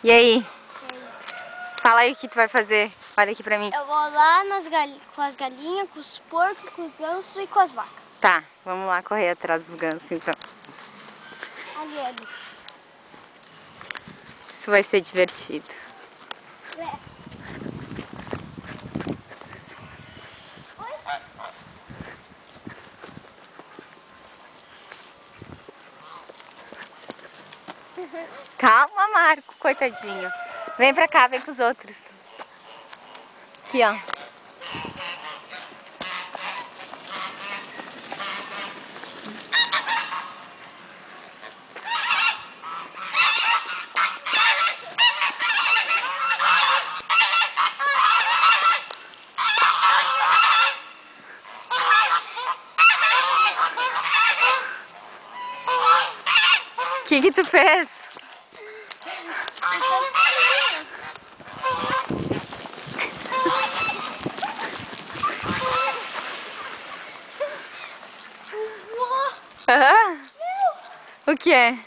E aí? Fala aí o que tu vai fazer. Olha aqui pra mim. Eu vou lá com as galinhas, com os porcos, com os gansos e com as vacas. Tá, vamos lá correr atrás dos gansos então. Ali, ali. Isso vai ser divertido. Calma, Marco, coitadinho. Vem pra cá, vem com os outros. Aqui, ó. O que tu fez? O que é?